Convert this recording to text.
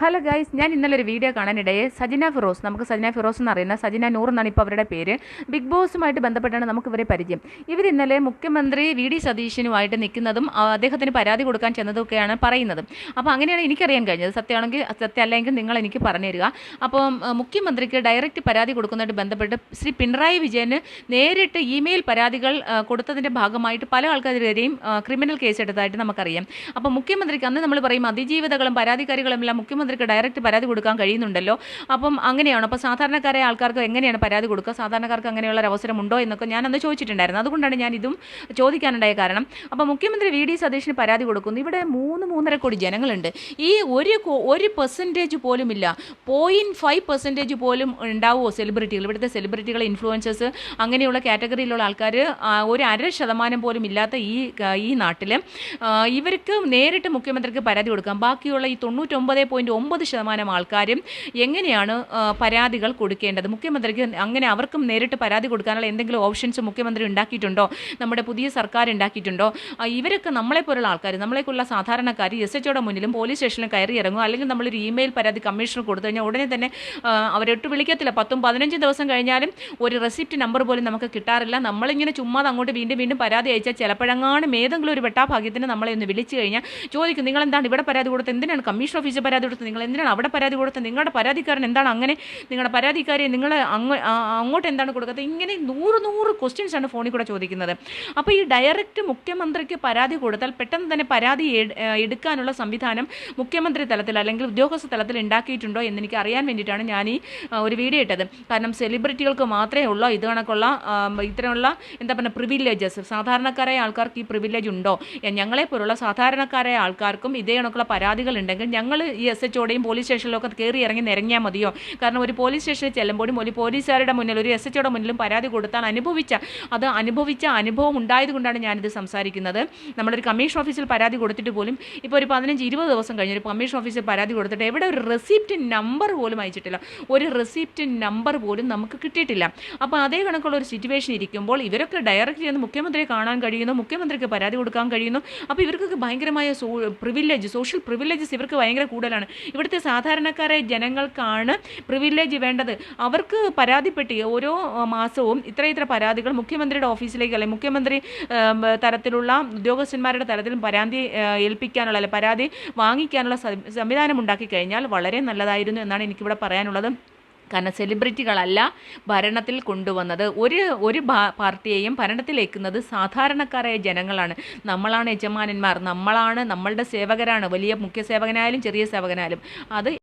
Hello guys, ഞാൻ ഇന്നലെ ഒരു വീഡിയോ കാണാനിടയെ സജിന ഫിറോസ്, നമുക്ക് സജിന ഫിറോസ് എന്നറിയുന്ന സജിന നൂർ എന്നാണ് ഇപ്പോൾ അവരുടെ പേര്. ബിഗ് ബോസുമായിട്ട് ബന്ധപ്പെട്ടാണ് നമുക്ക് ഇവരെ പരിചയം. ഇവർ ഇന്നലെ മുഖ്യമന്ത്രി വി.ഡി. സതീശനുമായിട്ട് നിൽക്കുന്നതും അദ്ദേഹത്തിന് പരാതി കൊടുക്കാൻ ചെന്നതൊക്കെയാണ് പറയുന്നത്. അപ്പോൾ അങ്ങനെയാണ് എനിക്കറിയാൻ കഴിഞ്ഞത്. സത്യമാണെങ്കിൽ സത്യമല്ലെങ്കിൽ നിങ്ങൾ എനിക്ക് പറഞ്ഞു തരിക. അപ്പോൾ മുഖ്യമന്ത്രിക്ക് ഡയറക്റ്റ് പരാതി കൊടുക്കുന്നതായിട്ട് ബന്ധപ്പെട്ട് ശ്രീ പിണറായി വിജയന് നേരിട്ട് ഇമെയിൽ പരാതികൾ കൊടുത്തതിൻ്റെ ഭാഗമായിട്ട് പല ആൾക്കാരെയും ക്രിമിനൽ കേസ് എടുത്തതായിട്ട് നമുക്കറിയാം. അപ്പോൾ മുഖ്യമന്ത്രിക്ക് അന്ന് നമ്മൾ പറയും അതിജീവിതകളും പരാതിക്കാരികളും എല്ലാം മുഖ്യമന്ത്രിക്ക് ഡയറക്റ്റ് പരാതി കൊടുക്കാൻ കഴിയുന്നുണ്ടല്ലോ. അപ്പം അങ്ങനെയാണ്. അപ്പോൾ സാധാരണക്കാരായ ആൾക്കാർക്ക് എങ്ങനെയാണ് പരാതി കൊടുക്കുക, സാധാരണക്കാർക്ക് അങ്ങനെയുള്ള ഒരു അവസരമുണ്ടോ എന്നൊക്കെ ഞാൻ അന്ന് ചോദിച്ചിട്ടുണ്ടായിരുന്നു. അതുകൊണ്ടാണ് ഞാൻ ഇതും ചോദിക്കാനുണ്ടായ കാരണം. അപ്പോൾ മുഖ്യമന്ത്രി വി.ഡി. സതീശന് പരാതി കൊടുക്കുന്നു. ഇവിടെ 3-3.5 കോടി ജനങ്ങളുണ്ട്. ഈ ഒരു പെർസെൻറ്റേജ് പോലും ഇല്ല, 0.5% പോലും ഉണ്ടാവുമോ സെലിബ്രിറ്റികൾ, ഇവിടുത്തെ സെലിബ്രിറ്റികൾ, ഇൻഫ്ലുവൻസേഴ്സ്, അങ്ങനെയുള്ള കാറ്റഗറിയിലുള്ള ആൾക്കാർ, ഒരു 0.5% പോലും ഇല്ലാത്ത ഈ നാട്ടിൽ ഇവർക്ക് നേരിട്ട് മുഖ്യമന്ത്രിക്ക് പരാതി കൊടുക്കാം. ബാക്കിയുള്ള ഈ 99.9% ആൾക്കാരും എങ്ങനെയാണ് പരാതികൾ കൊടുക്കേണ്ടത്? മുഖ്യമന്ത്രിക്ക് അങ്ങനെ അവർക്കും നേരിട്ട് പരാതി കൊടുക്കാനുള്ള എന്തെങ്കിലും ഓപ്ഷൻസ് മുഖ്യമന്ത്രി ഉണ്ടാക്കിയിട്ടുണ്ടോ? നമ്മുടെ പുതിയ സർക്കാർ ഉണ്ടാക്കിയിട്ടുണ്ടോ? ഇവരൊക്കെ നമ്മളെപ്പോലുള്ള ആൾക്കാർ, നമ്മളെക്കുള്ള സാധാരണക്കാർ SHOയുടെ മുന്നിലും പോലീസ് സ്റ്റേഷനിലും കയറി ഇറങ്ങും. അല്ലെങ്കിൽ നമ്മളൊരു ഇമെയിൽ പരാതി കമ്മീഷണർ കൊടുത്തു കഴിഞ്ഞാൽ ഉടനെ തന്നെ അവരൊട്ട് വിളിക്കത്തില്ല. 10-15 ദിവസം കഴിഞ്ഞാലും ഒരു റെസിപ്റ്റ് നമ്പർ പോലും നമുക്ക് കിട്ടാറില്ല. നമ്മളിങ്ങനെ ചുമ്മാ അങ്ങോട്ട് വീണ്ടും പരാതി അയച്ചാൽ ചിലപ്പോഴെങ്ങാനും ഏതെങ്കിലും ഒരു വെട്ടാഭാഗ്യത്തിന് നമ്മളെ ഒന്ന് വിളിച്ചു കഴിഞ്ഞാൽ ചോദിക്കും, നിങ്ങൾ എന്താണ് ഇവിടെ പരാതി കൊടുത്തത്, എന്തിനാണ് കമ്മീഷൻ ഓഫീസിൽ പരാതി കൊടുത്തത്, നിങ്ങൾ എന്തിനാണ് അവിടെ പരാതി കൊടുത്തത്, നിങ്ങളുടെ പരാതിക്കാരൻ എന്താണ് അങ്ങനെ, നിങ്ങളുടെ പരാതിക്കാരെ നിങ്ങൾ അങ്ങോട്ട് എന്താണ് കൊടുക്കുന്നത്? ഇങ്ങനെ 100 ക്വസ്റ്റ്യൻസ് ആണ് ഫോണിൽ കൂടെ ചോദിക്കുന്നത്. അപ്പോൾ ഈ ഡയറക്റ്റ് മുഖ്യമന്ത്രിക്ക് പരാതി കൊടുത്താൽ പെട്ടെന്ന് തന്നെ പരാതി എടുക്കാനുള്ള സംവിധാനം മുഖ്യമന്ത്രി തലത്തിൽ അല്ലെങ്കിൽ ഉദ്യോഗസ്ഥ തലത്തിൽ ഉണ്ടാക്കിയിട്ടുണ്ടോ എന്ന് എനിക്ക് അറിയാൻ വേണ്ടിയിട്ടാണ് ഞാൻ ഈ ഒരു വീഡിയോ ഇട്ടത്. കാരണം സെലിബ്രിറ്റികൾക്ക് മാത്രമേ ഉള്ളൂ ഇത് കണക്കുള്ള ഇത്തരമുള്ള എന്താ പറയുക പ്രിവിലേജസ്. സാധാരണക്കാരായ ആൾക്കാർക്ക് ഈ പ്രിവിലേജ് ഉണ്ടോ? ഞങ്ങളെപ്പോലുള്ള സാധാരണക്കാരായ ആൾക്കാർക്കും ഇതേ കണക്കുള്ള പരാതികൾ ഉണ്ടെങ്കിൽ ഞങ്ങൾ ഈ SHOയുടെയും പോലീസ് സ്റ്റേഷനിലൊക്കെ കയറി ഇറങ്ങി നിരങ്ങിയാൽ മതിയോ? കാരണം ഒരു പോലീസ് സ്റ്റേഷനിൽ ചെല്ലുമ്പോഴും ഒരു പോലീസുകാരുടെ മുന്നിൽ, ഒരു SHOയുടെ മുന്നിലും പരാതി കൊടുത്താൽ അനുഭവിച്ച അനുഭവം ഉണ്ടായതുകൊണ്ടാണ് ഞാനിത് സംസാരിക്കുന്നത്. നമ്മളൊരു കമ്മീഷൻ ഓഫീസിൽ പരാതി കൊടുത്തിട്ട് പോലും ഇപ്പോൾ ഒരു 15-20 ദിവസം കഴിഞ്ഞ് ഒരു കമ്മീഷൻ ഓഫീസിൽ പരാതി കൊടുത്തിട്ട് എവിടെ ഒരു റെസിപ്റ്റ് നമ്പർ പോലും അയച്ചിട്ടില്ല, ഒരു റെസിപ്റ്റ് നമ്പർ പോലും നമുക്ക് കിട്ടിയിട്ടില്ല. അപ്പോൾ അതേ കണക്കുള്ള ഒരു സിറ്റുവേഷൻ ഇരിക്കുമ്പോൾ ഇവരൊക്കെ ഡയറക്റ്റ് ചെയ്യുന്ന മുഖ്യമന്ത്രിയെ കാണാൻ കഴിയുന്നു, മുഖ്യമന്ത്രിക്ക് പരാതി കൊടുക്കാൻ കഴിയുന്നു. അപ്പോൾ ഇവർക്കൊക്കെ ഭയങ്കരമായ സോഷ്യൽ പ്രിവിലേജസ് ഇവർക്ക് ഭയങ്കര കൂടുതലാണ്. ഇവിടുത്തെ സാധാരണക്കാരായ ജനങ്ങൾക്കാണ് പ്രിവിലേജ് വേണ്ടത്. അവർക്ക് പരാതിപ്പെട്ടി ഓരോ മാസവും ഇത്ര പരാതികൾ മുഖ്യമന്ത്രിയുടെ ഓഫീസിലേക്ക് അല്ലെങ്കിൽ മുഖ്യമന്ത്രി തലത്തിലുള്ള ഉദ്യോഗസ്ഥന്മാരുടെ തലത്തിലും പരാതി ഏൽപ്പിക്കാനുള്ള അല്ലെങ്കിൽ പരാതി വാങ്ങിക്കാനുള്ള സംവിധാനം ഉണ്ടാക്കി കഴിഞ്ഞാൽ വളരെ നല്ലതായിരുന്നു എന്നാണ് എനിക്കിവിടെ പറയാനുള്ളത്. കാരണം സെലിബ്രിറ്റികളല്ല ഭരണത്തിൽ കൊണ്ടുവന്നത്. ഒരു പാർട്ടിയെയും ഭരണത്തിലേക്കുന്നത് സാധാരണക്കാരായ ജനങ്ങളാണ്. നമ്മളാണ് യജമാനന്മാർ, നമ്മളാണ്, നമ്മളുടെ സേവകരാണ്. വലിയ മുഖ്യ സേവകനായാലും ചെറിയ സേവകനായാലും അത്